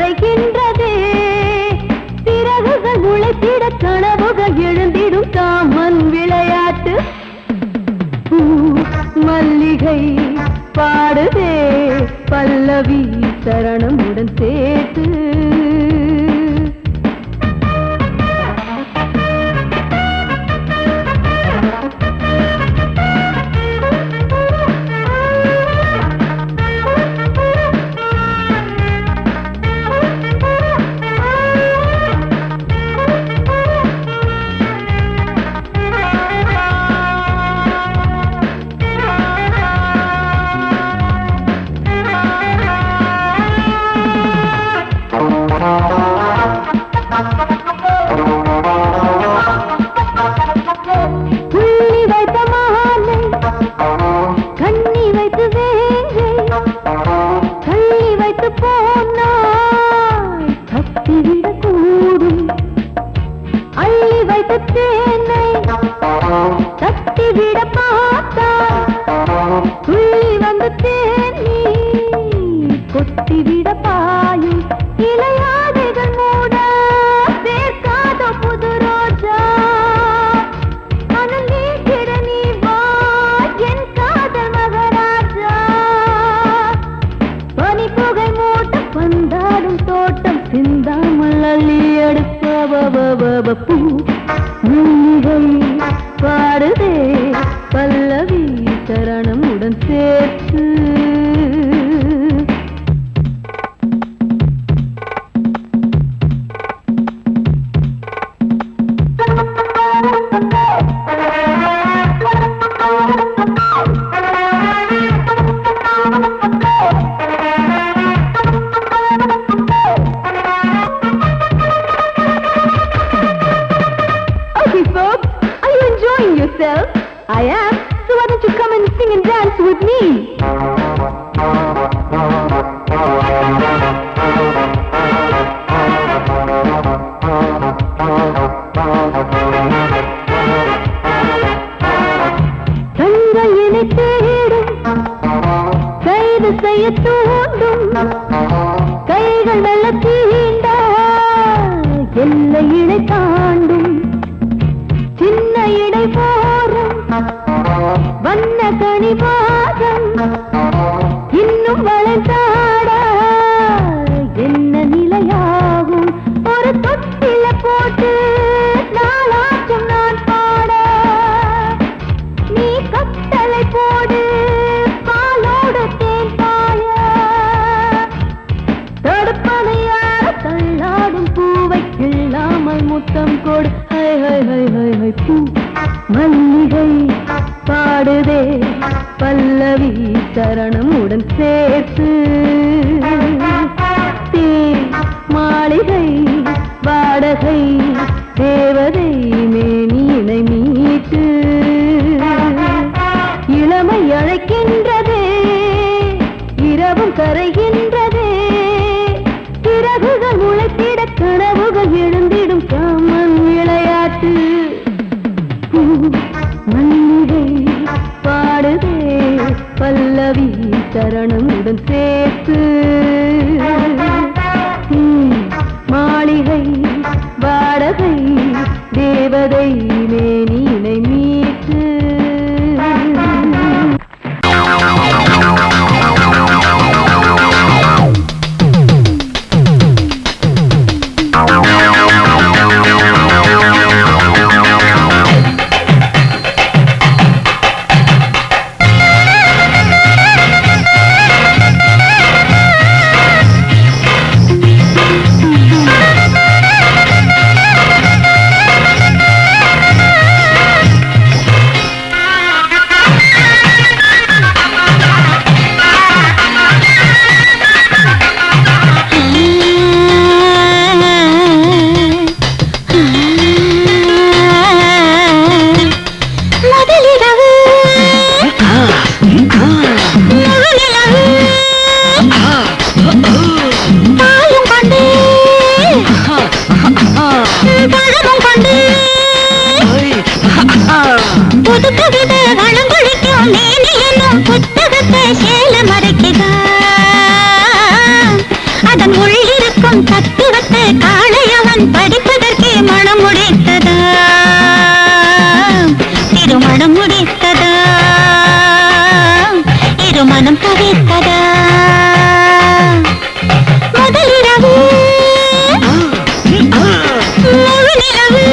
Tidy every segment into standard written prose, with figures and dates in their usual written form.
கரைகின்றதே சிறகுகள் முளைத்திட கனவுகள் எழுந்திடும் காமன் விளையாட்டு மல்லிகை பாடுதே பல்லவி சரணமுடன் சேர்த்து பாடுதே பல்லவி சரணமுடன் சேர்த்து I am, so why don't you come and sing and dance with me? தங்கையினை தேடும் கைது செய்ய தூண்டும் கைகள் நல்ல தீண்ட எல்லை இடை தாண்டும் சின்ன இடை போரும் வண்ண கனிவாதம் இன்னும் வளைந்தாட என்ன நிலையாகும் ஒரு தொட்டில போட்டு நாளாச்சும் நான் பாட நீ கட்டளை போடு பாலோடு தேன் பாய தடுப்பனையார தள்ளாடும் பூவை கிள்ளாமல் முத்தம் கொடு high high high high high பூ மல்லிகை பாடுதே பல்லவி சரணமுடன் சேர்த்து மாளிகை வாடகை தேவதை மேனியினை மீட்டு இளமை அழைக்கின்றதே இரவும் கரைகின்றதே சிறகுகள் முளைத்திட கனவுகள் எழுந்திடும் காமன் விளையாட்டு மல்லிகை பாடுதே பல்லவி சரணமுடன் சேர்த்து மாளிகை வாடகை தேவதை மேனியினை மீட்டு புத்தகத்தை சேல மறைக்குதா அதன் உள்ளிருக்கும் இருக்கும் தத்துவத்தை காளையவன் படிப்பதற்கே மனம் முடித்ததா திருமணம் முடித்ததா இருமனம் தவிர்த்ததா முதலிரவு முழு நிலவு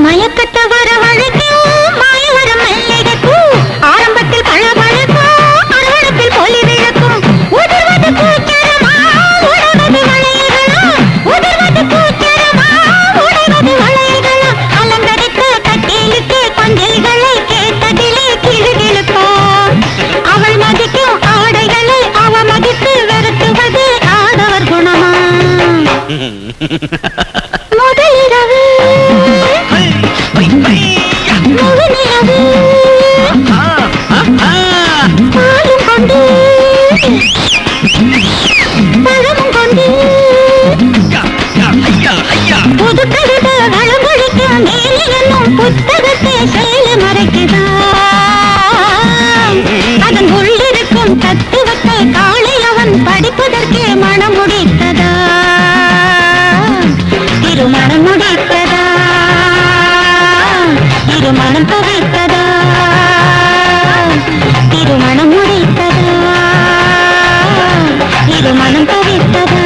மயக்கத்த வரவழைக்கும் மாயவரம் மல்லிகைக்கும் ஆரம்பத்தில் பழபழக்கும் அறுவடத்தில் பொலி விளக்கும் உதிர்வது பூச்சரமா உடைவது வளையல்களா உதிர்வது பூச்சரமா உடைவது வளையல்களா அலங்கரித்த கட்டிலுக்கு கொஞ்சல்களை கேட்டதிலே கிளுகிளுப்பா அவள் மதிக்கும் ஆடைகளை அவ மதித்து வெறுத்துவது ஆடவர் குணமா முதலிரவு முழு நிலவு பாலும் கொண்டு பழமும் கொண்டு புது கவித வளமொழிக்க மேலே என்னும் புத்தகத்தை செயல மறைக்குதா அதன் உள்ளிருக்கும் தத்துவத்தை காளையவன் படிப்பதற்கே மனம் முடித்ததா திருமணம் முடித்ததா திருமணம் தவிர்த்ததா திருமணம் முடித்ததா திருமணம் தவிர்த்ததா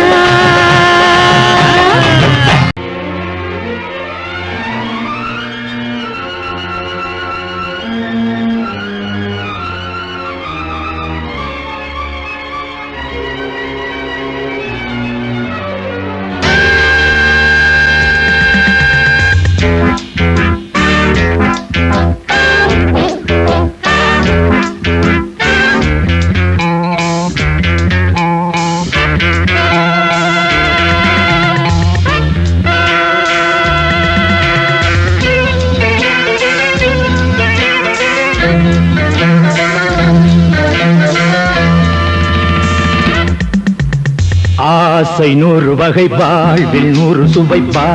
ஆசை 100 வகை வாழ்வில் 100 சுவைப்பா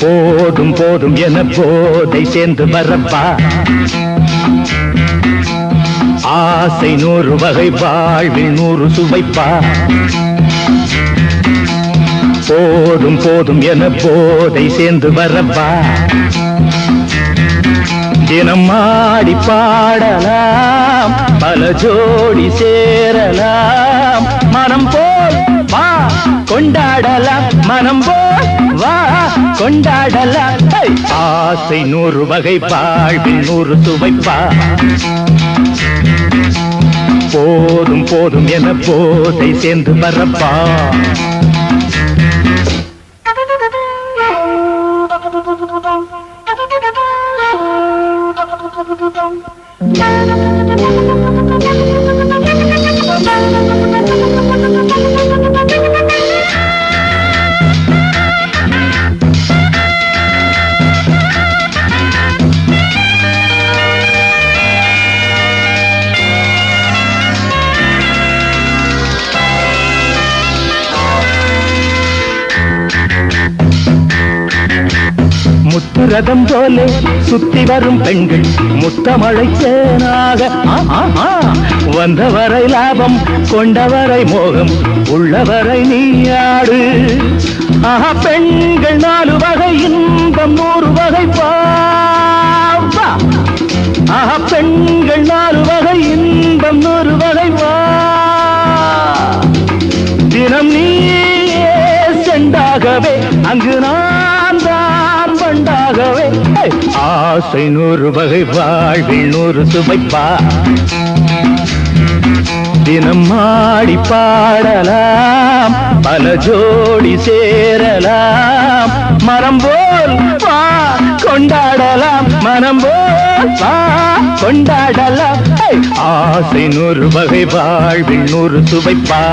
போதும் போதும் என போதை சேர்ந்து வரப்பா ஆசை 100 வகை வாழ்வில் 100 சுவைப்பா போதும் போதும் என போதை சேர்ந்து வரப்பா தினம் ஆடி பாடலாம் பல ஜோடி சேரலாம் மனம் போல் வா கொண்டாடலாம் மனம் போல் வா கொண்டாடலாம் ஆசை 100 வகை வாழ்வில் 100 சுவைப்பா போதும் போதும் என போதை சேர்ந்து வரப்பா சொத்து ரதம் போலே சுத்தி வரும் பெண்கள் முத்தமழை தேனாக வந்தவரை லாபம் கொண்டவரை மோகம் உள்ளவரை நீயாடு பெண்கள் 4 வகை இன்பம் 100 வகை பாவா பெண்கள் 4 வகை இன்பம் 100 வகை வா தினம் நீயே செண்டாகவே அங்கு நான் தான் வண்டாகவே ஆசை 100 வகை வாழ்வில் 100 சுவைப்பா தினம் ஆடி பாடலாம் பல ஜோடி சேரலாம் மரம் போல் வா கொண்டாடலாம் மனம் போல் வா கொண்டாடலாம் ஆசை 100 வகை வாழ்வில் 100 சுவைப்பா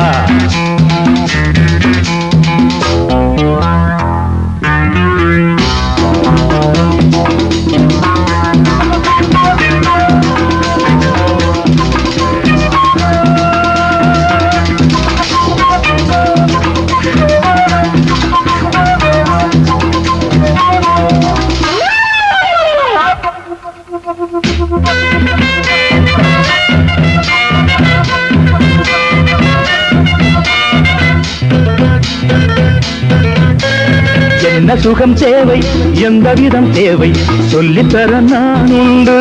என்ன சுகம் தேவை எந்த விதம் தேவை சொல்லித்தர நான் உண்டு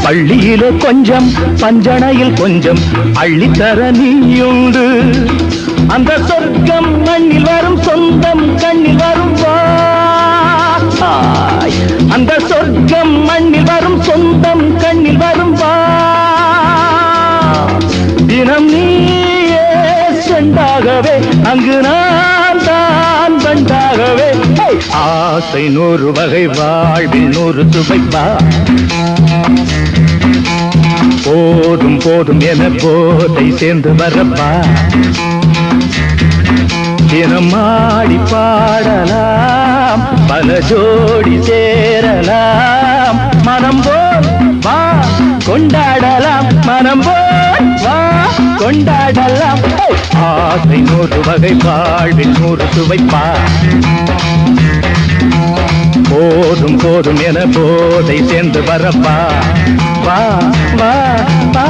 பள்ளியிலே கொஞ்சம் பஞ்சனையில் கொஞ்சம் அள்ளித்தர நீயுண்டு அந்த சொர்க்கம் மண்ணில் வரும் சொந்தம் கண்ணில் வரும் அந்த சொர்க்கம் மண்ணில் வரும் சொந்தம் கண்ணில் வரும் தினம் நீயே செண்டாகவே அங்கு நான் தான் வண்டாகவே ஆசை 100 வகை வாழ்வில் 100 சுவைப்பா போதும் போதும் என போதை சேர்ந்து வரப்பா தினம் ஆடி பாடலாம் பல ஜோடி சேரலாம் மனம் போல் வா கொண்டாடலாம் மனம் போல் வா கொண்டாடலாம் ஆசை 100 வகை வாழ்வில் 100 சுவைப்பா போதும் போதும் என போதை சேர்ந்து வரப்பா வா வா வா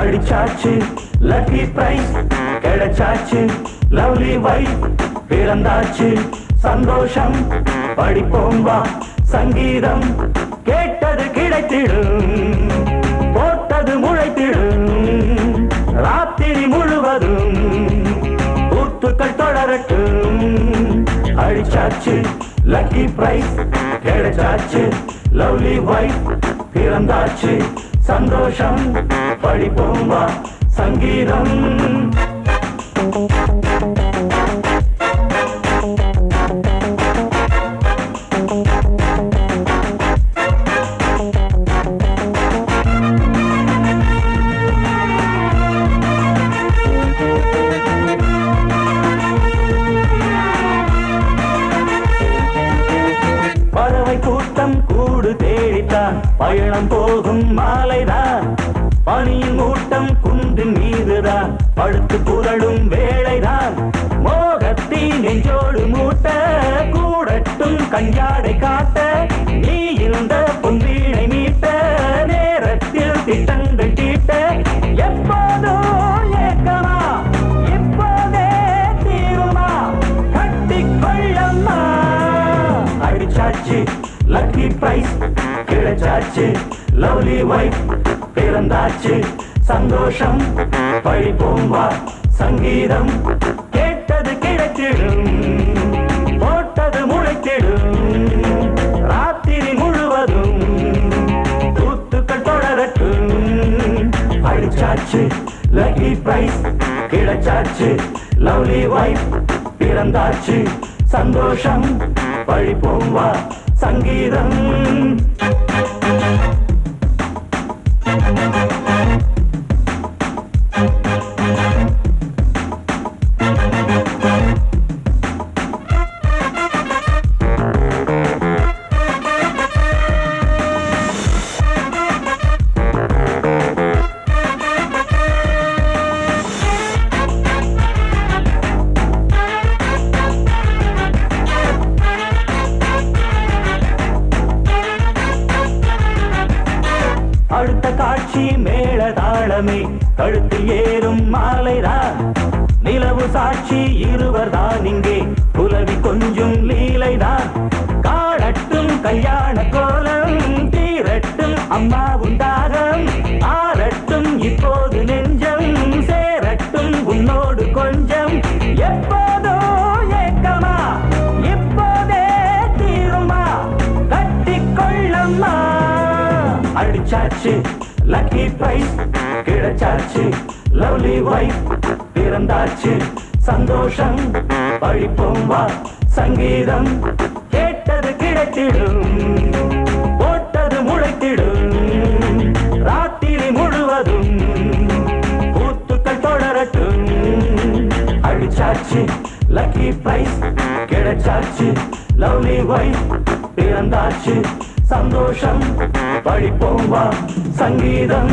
அடிச்சாச்சு லக்கி பிரைஸ் கிடைச்சாச்சு லவ்லி வைஃப் பிறந்தாச்சு சந்தோஷம் படிப்போம் வா சங்கீதம் கேட்டது கிடைத்திடும் போட்டது முளைத்திடும் ராத்திரி முழுவதும் கூத்துக்கள் தொடரட்டும் அடிச்சாச்சு லக்கி பிரைஸ் கிடைச்சாச்சு லவ்லி வைஃப் பிறந்தாச்சு சந்தோஷம் படிப்போம் வா சங்கீதம் பறவை கூட்டம் கூடு தேடித்தான் பயணம் போகும் மாலைதான் பனியின் மூட்டம் குன்றின் மீதுதான் படுத்து புரளும் வேளைதான் மோகத்தி நெஞ்சோடு மூட்ட கூடட்டும் கஞ்சாடை காட்ட நீ இருந்த பொன்வீணை மீட்ட நேரத்தில் திட்டங்கள் தீட்ட எப்போதோ ஏக்கமா இப்போதே தீருமா கட்டிக்கொள்ளம்மா அடிச்சாச்சு லக்கி பிரைஸ் கிடைச்சாச்சு லவ்லி வைஃப் பிறந்தாச்சு சந்தோஷம் படிப்போம் வா சங்கீதம் கேட்டது கிடைத்திடும் போட்டது முளைத்திடும் ராத்திரி முழுவதும் கூத்துக்கள் தொடரட்டும் அடிச்சாச்சு லக்கி பிரைஸ் கிடைச்சாச்சு லவ்லி வைஃப் பிறந்தாச்சு சந்தோஷம் படிப்போம் வா சங்கீதம். அடுத்த காட்சி மேளதாளமே கழுத்தில் ஏறும் மாலைதான். நிலவு சாட்சி இருவர்தான் இங்கே புலவி கொஞ்சும் லீலைதான். காணட்டும் கல்யாண கோலம் தீரட்டும் அம்மா உண்டாகம். ஆரட்டும் இப்போது நெஞ்சம் சேரட்டும் உன்னோடு கொஞ்சம். எப்போதோ ஏக்கமா இப்போதே தீருமா கட்டிக்கொள்ளம்மா. அடிச்சாச்சு லக்கி பிரைஸ் கிடைச்சாச்சு லவ்லி வைஃப் பிறந்தாச்சு சந்தோஷம். படிப்போம் வா சங்கீதம். கேட்டது கிடைத்திடும் போட்டது முளைத்திடும். ராத்திரி முழுவதும் பூத்துக்கள் தொடரட்டும். அடிச்சாச்சு லக்கி பிரைஸ் கிடைச்சாச்சு லவ்லி வைஃப் பிறந்தாச்சு சந்தோஷம். படிப்போம் வா சங்கீதம்.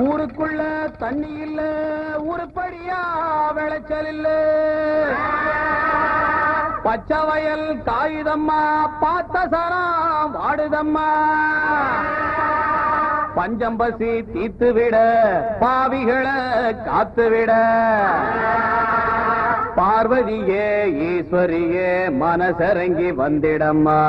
ஊருக்குள்ள தண்ணி இல்ல ஊருப்படியா விளைச்சல் இல்ல. பச்சை வயல் காயுதம்மா பார்த்த சரம் வாடுதம்மா. பஞ்சம் பசி தீத்து விட பாவிகளை காத்து விட. பார்வதியே ஈஸ்வரியே மனசரங்கி வந்திடம்மா.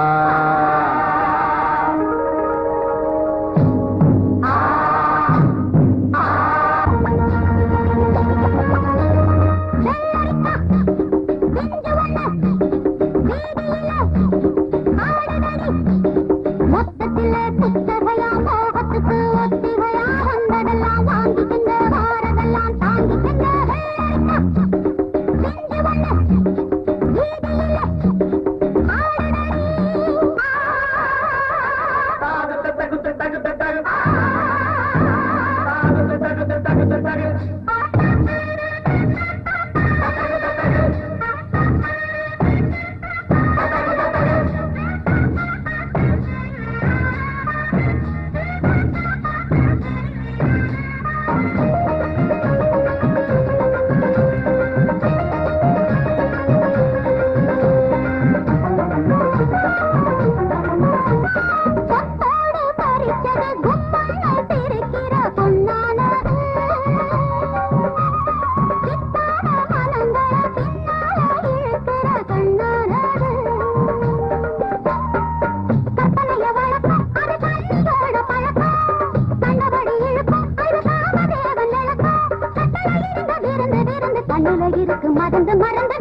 மொத்தத்திலே புத்தகையா மோகத்துக்கு ஒத்திகையா வந்ததெல்லாம் வாங்கிக்கிங்க வாரதெல்லாம் தாங்கிக்கிங்க. இருக்கு மறந்து மறந்து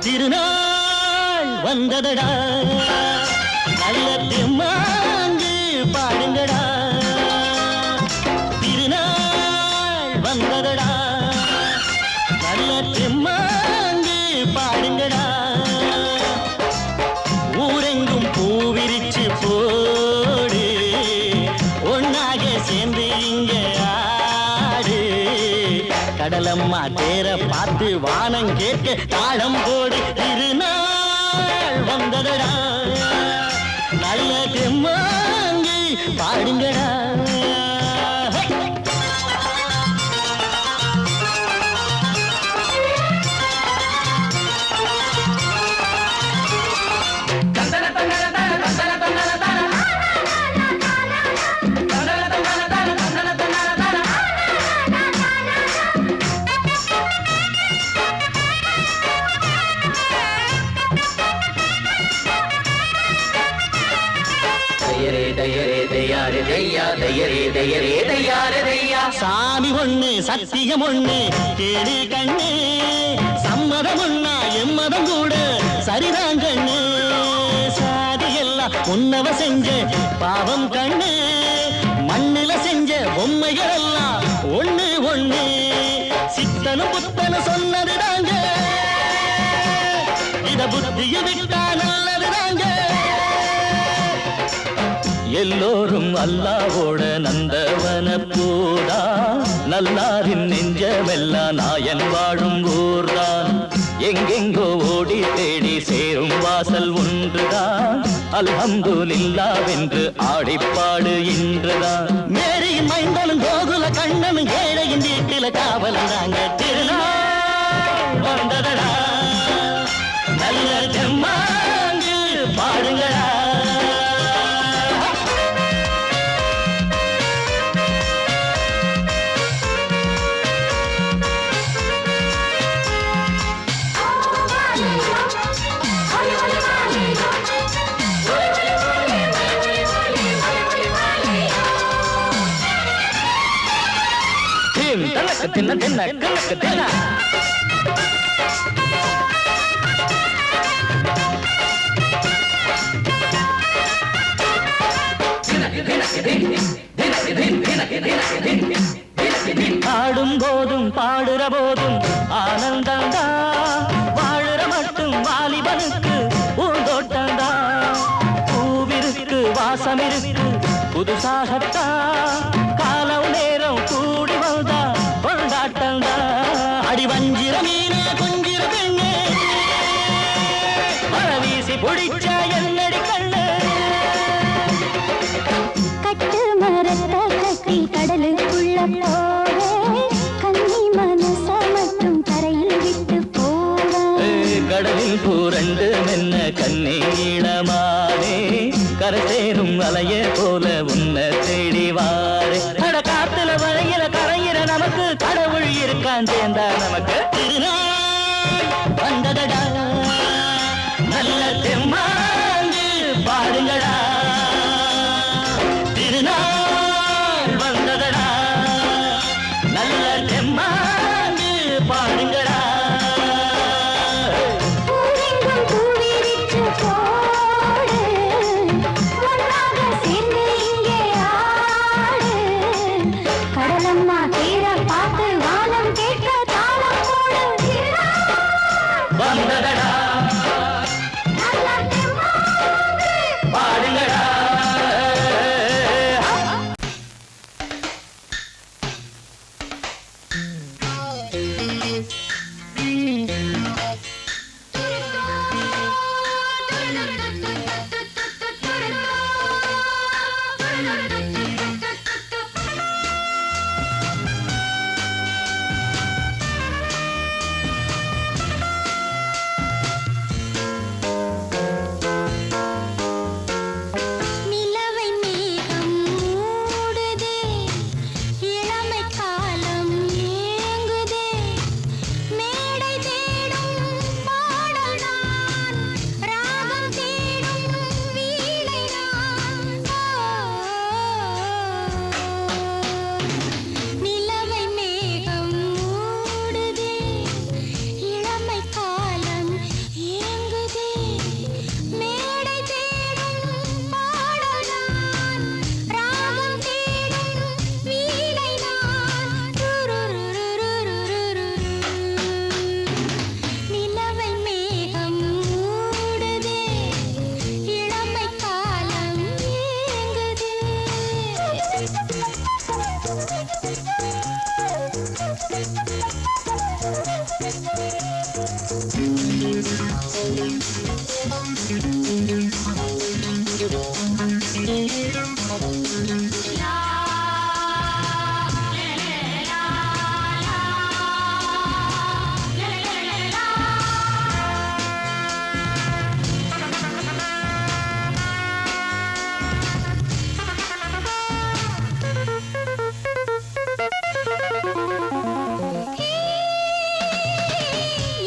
திருநாள் வந்ததடா நல்ல தெம்மாங்கு பாடுங்கடா திருநாள் வந்ததடா நல்ல தெம்மாங்கு பாடுங்கடா ஊரெங்கும் பூவிரிச்சு போடு ஒன்னாக சேர்ந்து இங்க ஆடு கடலம்மா தேர பார்த்து வானம் கேட்க தாளம் போடு திருநாள் வந்ததடா நல்ல தெம்மாங்கி பாடுங்கடா தையா தையரே தையரே தையாரே தையா. சாமி ஒண்ணு சத்தியம் ஒண்ணு கேடு கண்ணு, சம்மதம் ஒண்ணா எம்மதம் கூட சரிதான் கண்ணு. சாதி எல்லாம் உன்னவ செஞ்ச பாவம் கண்ணு, மண்ணில செஞ்ச பொம்மைகள் எல்லாம் ஒண்ணு ஒண்ணு. சித்தனும் புத்தனும் சொன்னது தாங்க, இத புத்திய விட்டா நல்லது தாங்க. எல்லோரும் அல்லாவோட நந்தவன பூதா, நல்லாரின் நெஞ்சமெல்லாம் நாயன் வாழும் ஊர்தான். எங்கெங்கோ ஓடி தேடி சேரும் வாசல் ஒன்றுதான், அல்ஹம்துலில்லாஹ்வென்று ஆடிப்பாடு இன்றுதான். மேரியின் மைந்தனும் கோகுல கண்ணனும் ஏழையின் வீட்டில காவலந்தாங்க. திருநாள் வந்ததடா, நல்ல தெம்மாங்கு பாடுங்களா. தின்ன தின்ன கணக்கு தின்ன ஆடும் போதும் பாடுற போதும் ஆனந்தந்தா, வாழுற மட்டும் வாலிபனுக்கு பூந்தோட்டந்தா. பூவிருக்கு வாசம் இருக்கு புதுசாகத்தா, காலம் நேரம் கூடி வந்தா கொண்டாட்டந்தா. அடி வஞ்சிர மீனே கொஞ்சிர பெண்ணே, மர வீசி பிடிச்ச என்னடி கண்ணு. கட்டு மரத்த கட்டி கடலுக்குள்ள போவே, கன்னி மனச மட்டும் தரையில் விட்டு போவே. கடலில் பூரண்டு மென்ன கண்ணீளமானே, கரை சேரும் அலைய போல உன்னை தேடி வாரே. அட காத்துல வரையில கரையிற நமக்கு கடவுள் இருக்கான் சேர்ந்தா நமக்கு. திருநாள் வந்ததடா, நல்ல தெம்மாங்கு பாடுங்கடா. திருநாள் வந்ததடா, நல்ல தெம்மாங்கு பாடுங்கடா. பூவெங்கும் பூவிரிச்சு போடு, ஒன்றாக சேர்ந்து இங்கே ஆடு. கடலம்மா தீர பார்த்து வானம் கேட்க தாளம் போடு. வந்ததடா, நல்ல தெம்மாங்கு பாடுங்கடா. நிலவை மேகம் மூடுதே, இளமை காலம் ஏங்குதே. மேடை தேடும் பாடல் நான், ராகம் தேடும் வீணை நான். நிலவை மேகம் மூடுதே, இளமை காலம் ஏங்குதே. மேடை தேடும் பாடல் நான், ராகம் தேடும் வீணை நான். நிலவை மேகம் மூடுதே, இளமை காலம் ஏங்குதே.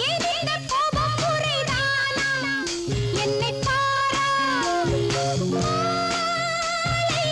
இந்த கோபம் முறைதானா, என்னை பாரா. மாலை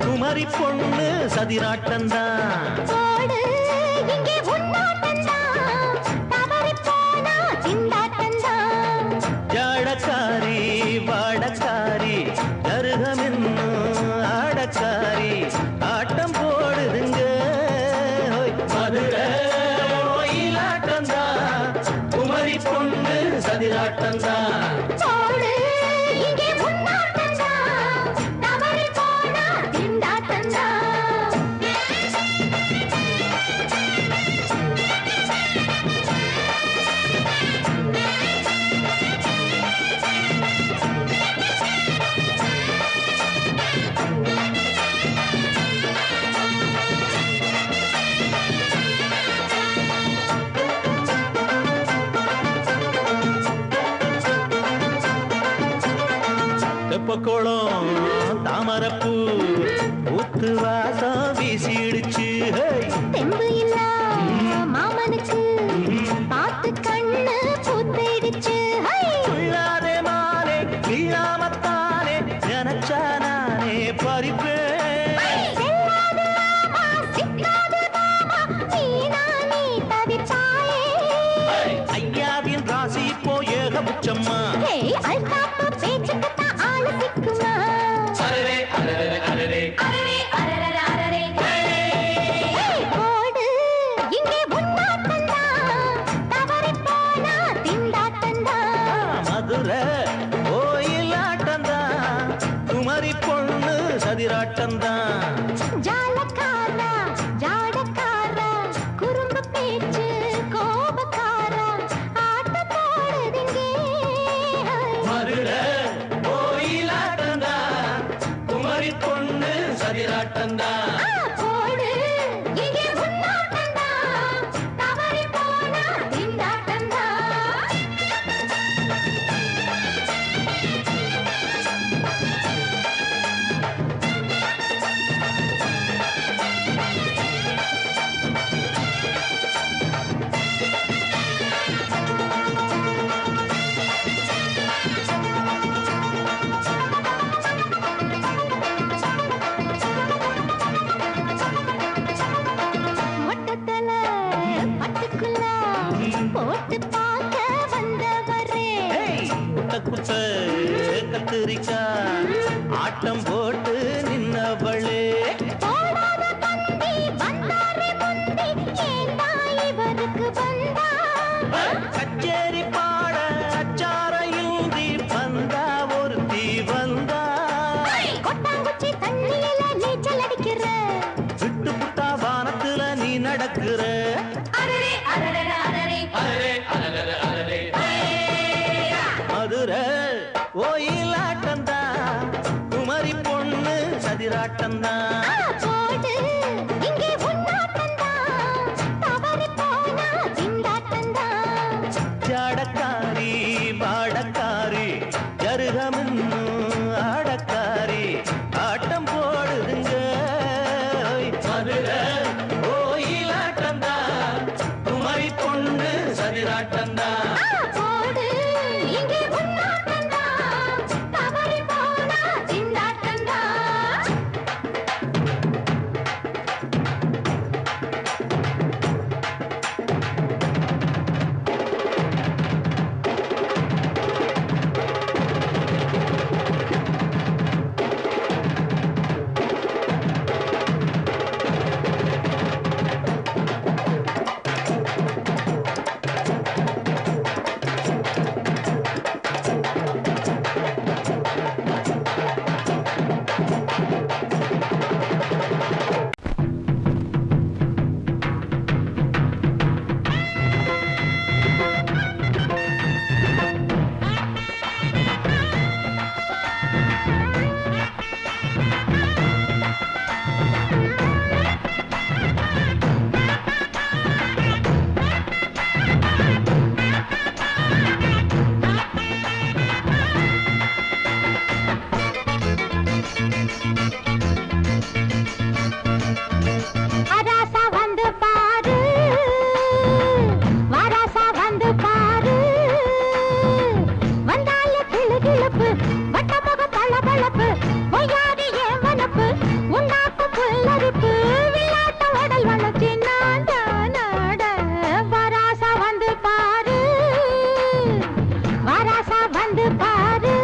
குமரி பொண்ணு சதிராட்டந்தான் ஜாடக்காரி வாடக்காரி தருகமென்னு ஆடக்காரி ஆட்டம் போடுதுங்க மதுரை ஓயிலாட்டந்தான் குமரி பொண்ணு சதிராட்டந்தான் தெப்பக்குளம் தாமரப்பூ ஊத்து வாசம் வீசிடுச்சு தெம்பு இல்ல மாமனுக்கு பார்த்து கண்ணு பூத்திடுச்சு உள்ளாதே மானே இல்லாமத்தானே நினைச்சா நானே பறிப்பேன் ஐயாவின் ராசி இப்போ ஏகபுச்சம்மா மதுரை ஓயிலாட்டந்தான் குமரி பொண்ணு சதிராட்டந்தான் ஜாலக்காரா ஜாடக்காரா குறும்பு பேச்சு கோபக்காரா ஆட்ட போடுதுங்க மதுரை ஓயிலாட்டந்தான் குமரி பொண்ணு சதிராட்டந்தான் குத்த கத்திரிக்கா ஆட்டம் போட்டு நின்னவளே கச்சேரி பாட அச்சாரையுந்தி வந்தா ஒருத்தி வந்தா கொட்டாங்குச்சி தண்ணியில நீச்சல் அடிக்கிற விட்டு புட்டா வானத்துல நீ நடக்கிற ஓயிலாட்டந்தா குமரி பொண்ணு சதிராட்டந்தா போடு இங்கே உன்னாட்டந்தா தவறி போனா திண்டாட்டந்தா ஜாடக்காரி பாடக்காரி ஜருகமின்னு ஆடக்காரி ஆட்டம் போடுதுங்க மதுரை ஓயிலாட்டந்தா குமரி பொண்ணு சதிராட்டந்தா போடு இங்கே உன்னாட்டந்தா தவறி போனா திண்டாட்டந்தா அராசா வந்து பாரு வராசா வந்து பாரு வந்தால கிளுகிளுப்பு வட்டமுக பளபளப்பு பொய்யாரி ஏவனப்பு உண்டாக்கும் புல்லரிப்பு விளையாட்ட உடல் வளர்ச்சி நாட நாட வராசா வந்து பாரு வராசா வந்து பாரு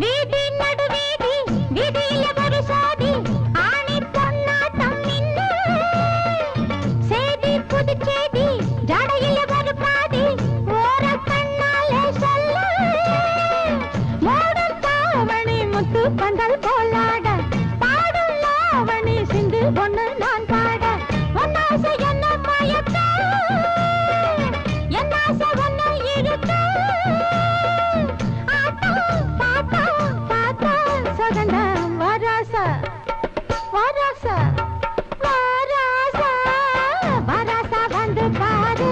வீதி நடுவீதி வீதியில ஒரு சாதி ஆணி பொன்னாட்டம் நின்னு சேதி புதுச்சேதி ஜடையில ஒரு பாதி ஓர கண்ணாலே சொல்ல மூடும் தாவணி முத்து பந்தல் போலாட பாடும் லாவணி சிந்து ஒண்ணு நான் பாட ஒன்னாசை என்ன மயக்க என்னாசை ஒண்ணு இருக்க வராசா வராசா வராசா வராசா வந்து பாரு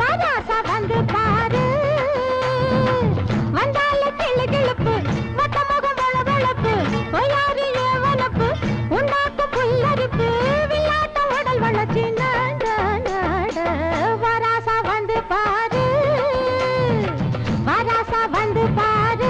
வராசா வந்து பாரு வந்தால கிளுகிளுப்பு வட்டமுகம் வளவளப்பு பொய்யாரி ஏவனப்பு உண்டாக்கும் புல்லரிப்பு விளையாட்ட உடல் வளர்ச்சி நாட நாட வராசா வந்து பாரு வராசா வந்து பாரு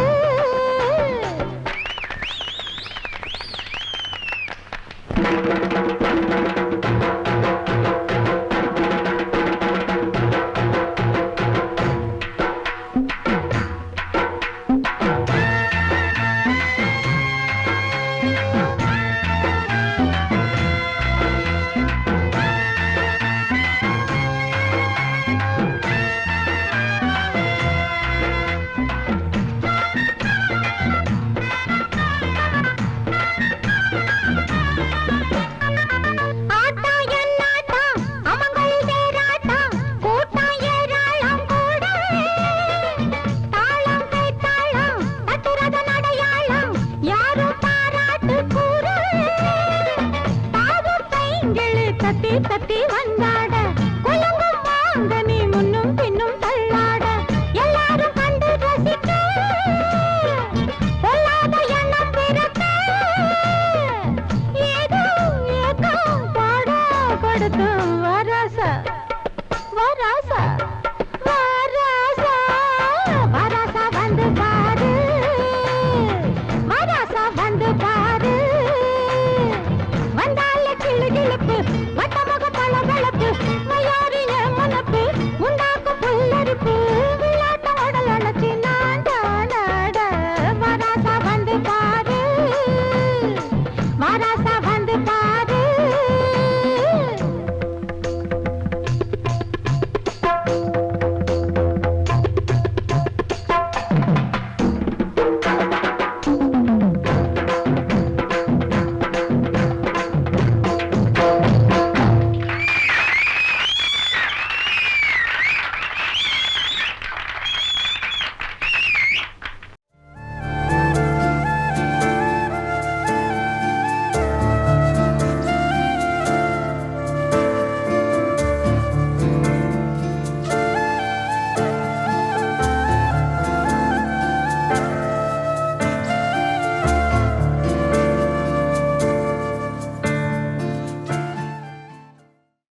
தட்டி தட்டி வந்தாட குலுங்கும் மாங்கனி முன்னும் பின்னும் தள்ளாட எல்லாரும் கண்டு ரசிக்க பொல்லாத எண்ணம் பிறக்க ஏதோ ஏதோ பாட கொடுத்து வராசா வராசா